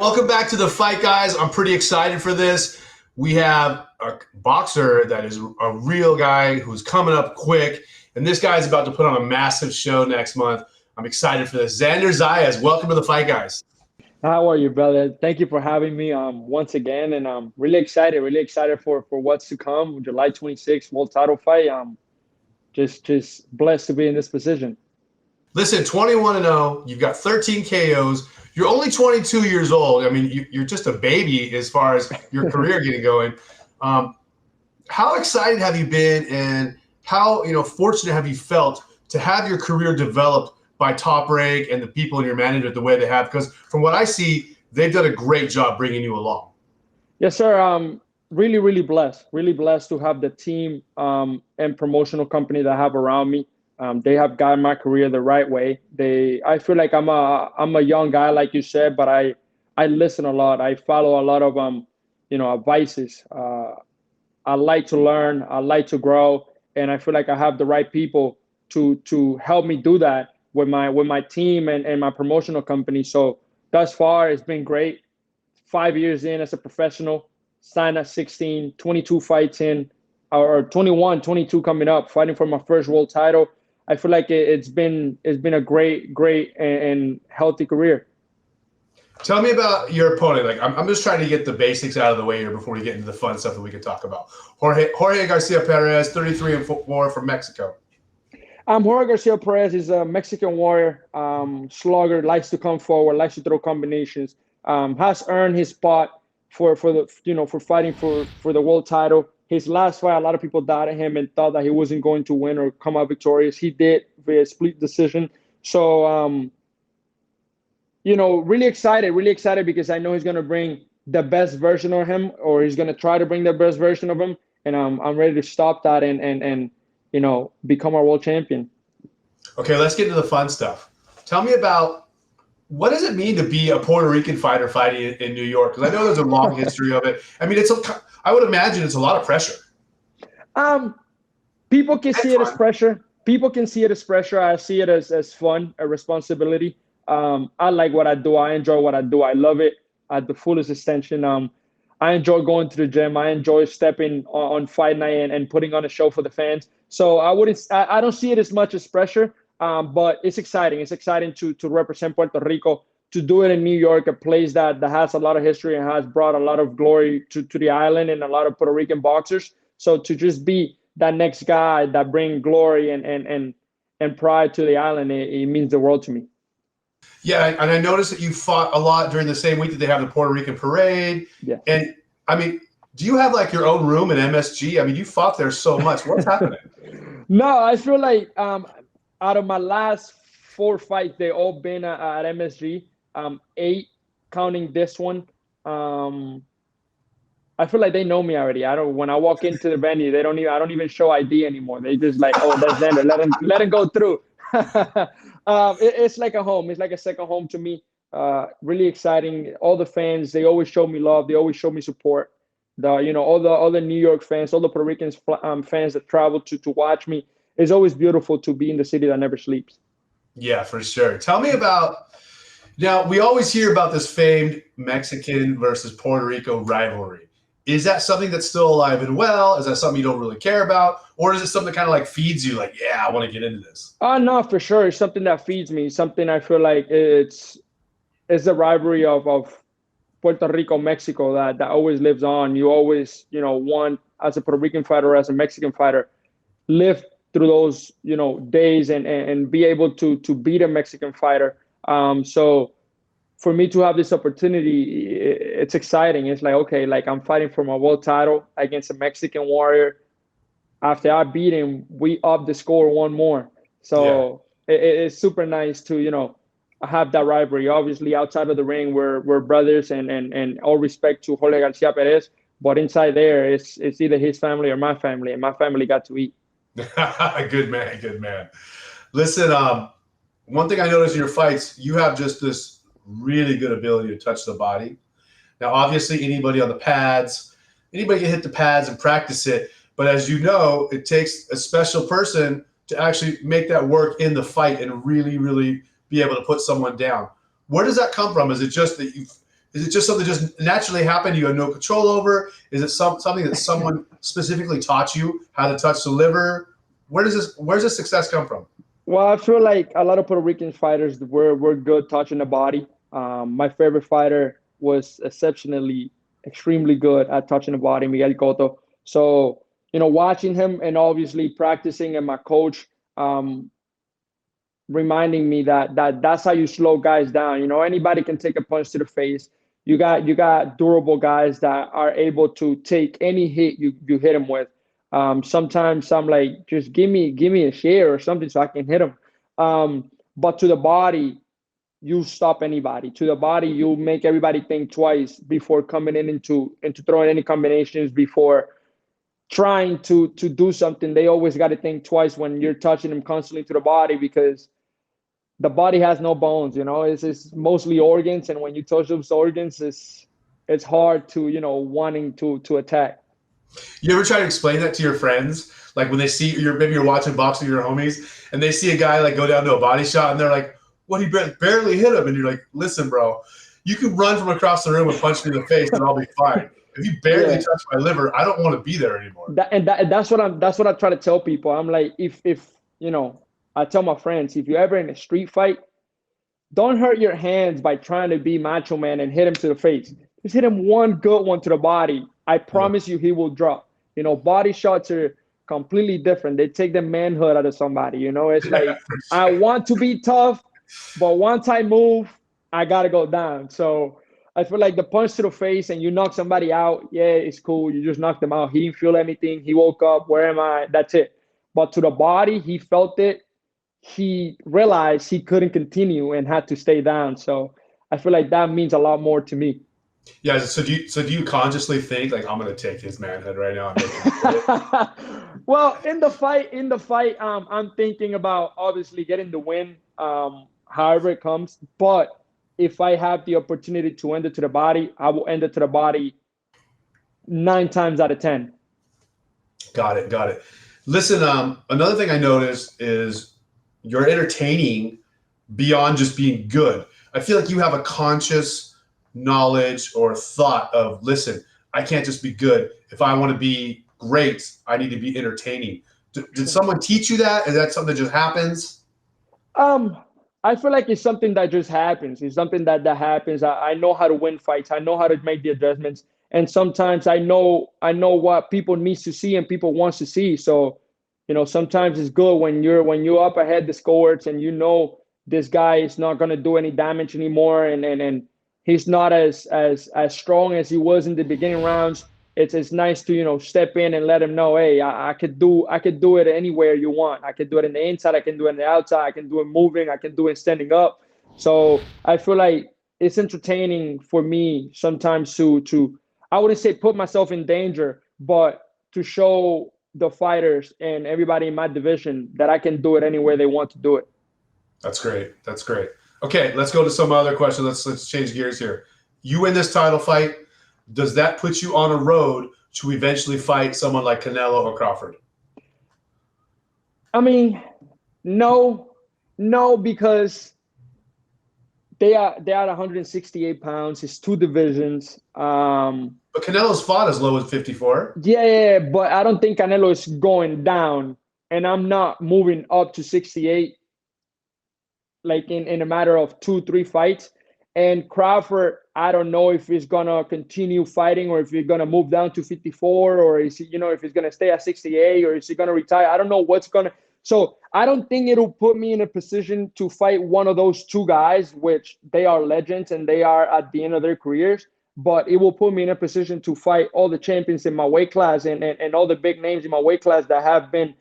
Welcome back to the fight, guys. I'm pretty excited for this. We have a boxer that is a real guy who's coming up quick, and this guy's about to put on a massive show next month. I'm excited for this. Xander Zayas, welcome to the fight, guys. How are you, brother? Thank you for having me once again, and I'm really excited for what's to come. July 26th, world title fight. Just blessed to be in this position. Listen, 21-0. You've got 13 KOs. You're only 22 years old. I mean, you're just a baby as far as your career getting going. How excited have you been, and how fortunate have you felt to have your career developed by Top Rank and the people in your management the way they have? Because from what I see, they've done a great job bringing you along. Yes, sir. Really blessed. Really blessed to have the team and promotional company that I have around me. They have guided my career the right way. I feel like I'm a young guy, like you said, but I listen a lot. I follow a lot of advices. I like to learn. I like to grow, and I feel like I have the right people to help me do that with my team and my promotional company. So thus far, it's been great. 5 years in as a professional, signed at 16, 22 fights in, or 21, 22 coming up, fighting for my first world title. I feel like it's been a great and healthy career. Tell me about your opponent. Like, I'm just trying to get the basics out of the way here before we get into the fun stuff that we can talk about. Jorge Garcia Perez, 33-4 from Mexico. Jorge Garcia Perez is a Mexican warrior, slugger, likes to come forward, likes to throw combinations, has earned his spot for fighting for the world title. His last fight, a lot of people doubted him and thought that he wasn't going to win or come out victorious. He did via split decision. So, really excited because I know he's going to bring the best version of him, or he's going to try to bring the best version of him. And I'm ready to stop that and become our world champion. Okay, let's get into the fun stuff. Tell me about, what does it mean to be a Puerto Rican fighter fighting in New York? Because I know there's a long history of it. I mean, I would imagine it's a lot of pressure. People can see it as pressure. People can see it as pressure. I see it as fun, a responsibility. I like what I do. I enjoy what I do. I love it at the fullest extension. I enjoy going to the gym. I enjoy stepping on fight night and putting on a show for the fans. So I don't see it as much as pressure. But it's exciting. It's exciting to represent Puerto Rico, to do it in New York, a place that has a lot of history and has brought a lot of glory to the island and a lot of Puerto Rican boxers. So to just be that next guy that brings glory and pride to the island, it means the world to me. Yeah, and I noticed that you fought a lot during the same week that they have the Puerto Rican parade. Yeah. And, I mean, do you have, like, your own room in MSG? I mean, you fought there so much. What's happening? No, I feel like out of my last 4 fights, they all been at MSG. 8, counting this one. I feel like they know me already. When I walk into the venue, I don't even show ID anymore. They just like, oh, that's Xander. Let him go through. It's like a home. It's like a second home to me. Really exciting. All the fans, they always show me love. They always show me support. All the New York fans, all the Puerto Rican fans that travel to watch me. It's always beautiful to be in the city that never sleeps. Yeah, for sure. Tell me about, now we always hear about this famed Mexican versus Puerto Rico rivalry. Is that something that's still alive and well? Is that something you don't really care about? Or is it something that kind of like feeds you, like, yeah, I want to get into this? No, for sure. It's something that feeds me. Something I feel like it's the rivalry of Puerto Rico, Mexico that always lives on. You always, want, as a Puerto Rican fighter, as a Mexican fighter, live through those, days and be able to beat a Mexican fighter. So for me to have this opportunity, it's exciting. It's like, okay, like I'm fighting for my world title against a Mexican warrior. After I beat him, we up the score one more. So it's super nice to, have that rivalry. Obviously, outside of the ring, we're brothers and all respect to Jorge Garcia Perez. But inside there, it's either his family or my family, and my family got to eat. Good man. Listen, one thing I noticed in your fights, you have just this really good ability to touch the body. Now, obviously, anybody can hit the pads and practice it. But as you know, it takes a special person to actually make that work in the fight and really, really be able to put someone down. Where does that come from? Is it just that Is it just something that just naturally happened you had no control over? Is it something that someone specifically taught you how to touch the liver? Where's this success come from? Well, I feel like a lot of Puerto Rican fighters were good touching the body. My favorite fighter was extremely good at touching the body, Miguel Cotto. So, watching him and obviously practicing and my coach reminding me that's how you slow guys down. Anybody can take a punch to the face. You got durable guys that are able to take any hit you hit them with. Sometimes I'm like, just give me a share or something so I can hit them. But to the body, you stop anybody. To the body, you make everybody think twice before coming into throwing any combinations, before trying to do something. They always got to think twice when you're touching them constantly to the body, because the body has no bones. It's mostly organs, and when you touch those organs, it's hard to wanting to attack. You ever try to explain that to your friends? Like when they see maybe you're watching boxing with your homies and they see a guy like go down to a body shot and they're like, "What, he barely hit him?" And you're like, "Listen, bro, you can run from across the room and punch me in the face and I'll be fine. If you barely touch my liver, I don't want to be there anymore." That's what I try to tell people. I'm like, if I tell my friends, if you're ever in a street fight, don't hurt your hands by trying to be Macho Man and hit him to the face. Just hit him one good one to the body. I promise you he will drop. Body shots are completely different. They take the manhood out of somebody. It's like, I want to be tough, but once I move, I got to go down. So I feel like the punch to the face and you knock somebody out, yeah, it's cool. You just knocked them out. He didn't feel anything. He woke up. Where am I? That's it. But to the body, he felt it. He realized he couldn't continue and had to stay down. So I feel like that means a lot more to me. Yeah. So do you consciously think like, I'm going to take his manhood right now? Well, in the fight, I'm thinking about obviously getting the win, however it comes. But if I have the opportunity to end it to the body, I will end it to the body 9 times out of 10. Got it. Listen, another thing I noticed is you're entertaining beyond just being good. I feel like you have a conscious knowledge or thought of, listen, I can't just be good. If I want to be great, I need to be entertaining. Did someone teach you that? Is that something that just happens? I feel like it's something that just happens. It's something that happens. I know how to win fights. I know how to make the adjustments. And sometimes I know what people need to see and people wants to see. So, sometimes it's good when you're up ahead the scores and this guy is not going to do any damage anymore, and he's not as strong as he was in the beginning rounds. It's nice to step in and let him know, hey, I could do it anywhere you want. I could do it in the inside, I can do it in the outside, I can do it moving, I can do it standing up. So I feel like it's entertaining for me sometimes to I wouldn't say put myself in danger, but to show the fighters and everybody in my division that I can do it anywhere they want to do it. That's great. Okay, let's go to some other questions. Let's change gears here. You win this title fight. Does that put you on a road to eventually fight someone like Canelo or Crawford? I mean, no, because they are at 168 pounds. It's 2 divisions. But Canelo's fought as low as 54. Yeah, but I don't think Canelo is going down, and I'm not moving up to 68 like in a matter of 2-3 fights. And Crawford, I don't know if he's gonna continue fighting or if he's gonna move down to 54, or is he, if he's gonna stay at 68, or is he gonna retire? I don't know what's gonna. So I don't think it'll put me in a position to fight one of those 2 guys, which they are legends and they are at the end of their careers. But it will put me in a position to fight all the champions in my weight class and all the big names in my weight class that have been,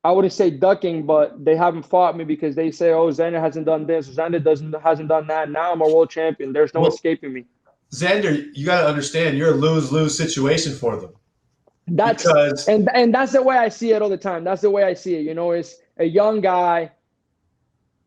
I wouldn't say ducking, but they haven't fought me because they say, oh, Xander hasn't done this, Xander hasn't done that. Now I'm a world champion. There's no escaping me. Xander, you got to understand, you're a lose-lose situation for them. That's the way I see it all the time. That's the way I see it. It's a young guy.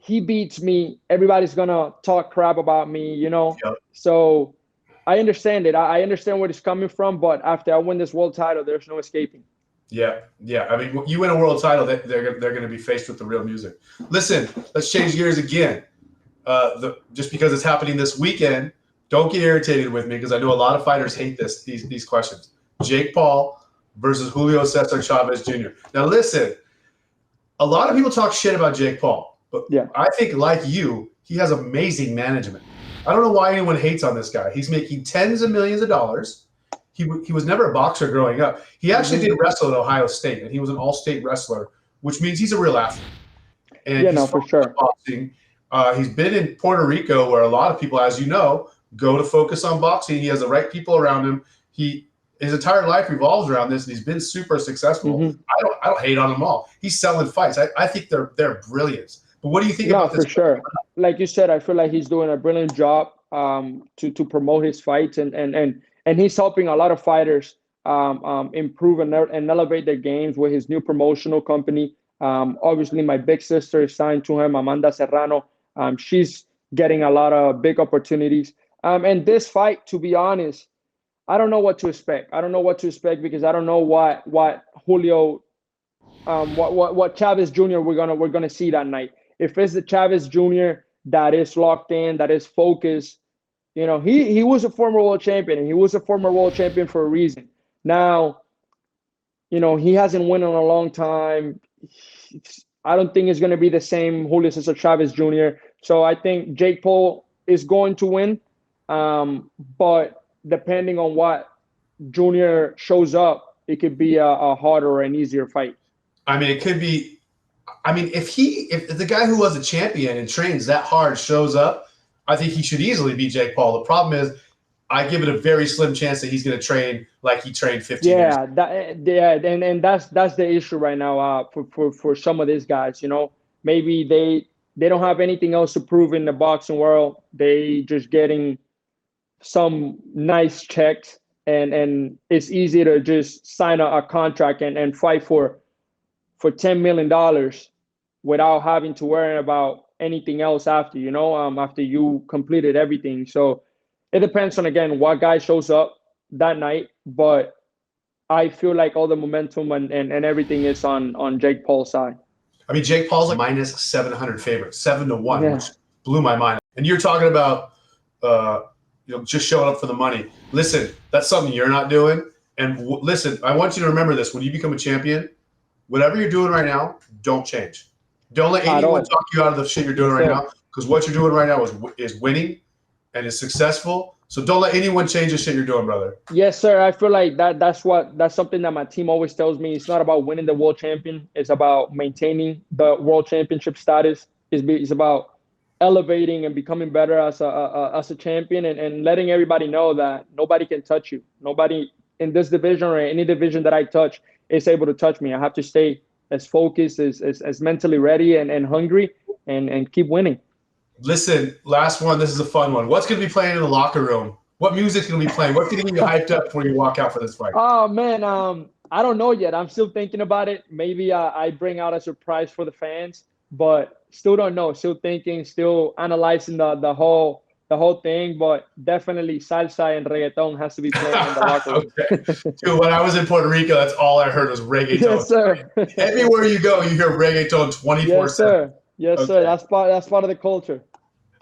He beats me. Everybody's gonna talk crap about me. Yep. So I understand it. I understand where it's coming from. But after I win this world title, there's no escaping. Yeah. I mean, you win a world title, they're going to be faced with the real music. Listen, let's change gears again. Just because it's happening this weekend, don't get irritated with me because I know a lot of fighters hate these questions. Jake Paul versus Julio César Chavez Jr. Now, listen, a lot of people talk shit about Jake Paul, but I think, like you, he has amazing management. I don't know why anyone hates on this guy. He's making tens of millions of dollars. He was never a boxer growing up. He actually did wrestle at Ohio State, and he was an all-state wrestler, which means he's a real athlete. And for sure. Boxing. He's been in Puerto Rico, where a lot of people, as you know, go to focus on boxing. He has the right people around him. His entire life revolves around this, and he's been super successful. I don't hate on him all. He's selling fights. I think they're brilliant. But what do you think about this? For sure. Like you said, I feel like he's doing a brilliant job to promote his fights, and he's helping a lot of fighters improve and elevate their games with his new promotional company. Obviously, my big sister is signed to him, Amanda Serrano. She's getting a lot of big opportunities. And this fight, to be honest, I don't know what to expect. I don't know what to expect because I don't know what Julio, what Chavez Jr. we're gonna see that night. If it's the Chavez Jr. that is locked in, that is focused, he was a former world champion, and he was a former world champion for a reason. Now, he hasn't won in a long time. I don't think it's going to be the same Julio César Chavez Jr. So I think Jake Paul is going to win. But depending on what Junior shows up, it could be a harder or an easier fight. I mean, it could be. I mean, if the guy who was a champion and trains that hard shows up, I think he should easily beat Jake Paul. The problem is, I give it a very slim chance that he's going to train like he trained 15 years ago. And that's the issue right now for some of these guys. Maybe they don't have anything else to prove in the boxing world. They just getting some nice checks, and it's easy to just sign a contract and fight for $10 million without having to worry about anything else after, after you completed everything. So it depends on, again, what guy shows up that night. But I feel like all the momentum and everything is on Jake Paul's side. I mean, Jake Paul's like minus 700 favorite, 7-1, which blew my mind. And you're talking about, just showing up for the money. Listen, that's something you're not doing. And listen, I want you to remember this. When you become a champion, whatever you're doing right now, don't change. Don't let anyone talk you out of the shit you're doing right now, because what you're doing right now is winning and is successful. So don't let anyone change the shit you're doing, brother. Yes, sir. I feel like that's something that my team always tells me. It's not about winning the world champion. It's about maintaining the world championship status. It's about elevating and becoming better as a champion, and letting everybody know that nobody can touch you. Nobody in this division or any division that I touch is able to touch me. I have to stay as focused, as mentally ready and hungry, and keep winning. Listen, last one. This is a fun one. What's going to be playing in the locker room? What music's going to be playing? What's going to get you hyped up before you walk out for this fight? Oh, man. I don't know yet. I'm still thinking about it. Maybe I bring out a surprise for the fans, but still don't know. Still thinking, still analyzing the whole thing, but definitely salsa and reggaeton has to be playing in the locker room. Okay. Dude, when I was in Puerto Rico, that's all I heard was reggaeton. Yes, sir. Everywhere you go, you hear reggaeton 24/7. Yes, sir. Yes, sir. That's part of the culture.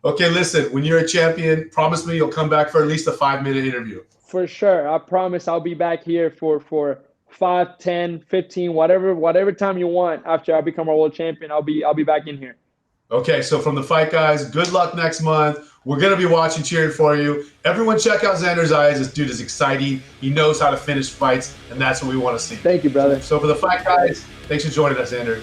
Okay, listen, when you're a champion, promise me you'll come back for at least a 5-minute interview. For sure. I promise I'll be back here for 5, 10, 15, whatever time you want after I become a world champion. I'll be back in here. Okay, so from the Fight Guys, good luck next month. We're going to be watching, cheering for you. Everyone check out Xander Zayas. This dude is exciting. He knows how to finish fights, and that's what we want to see. Thank you, brother. So for the Fight Guys, thanks for joining us, Xander.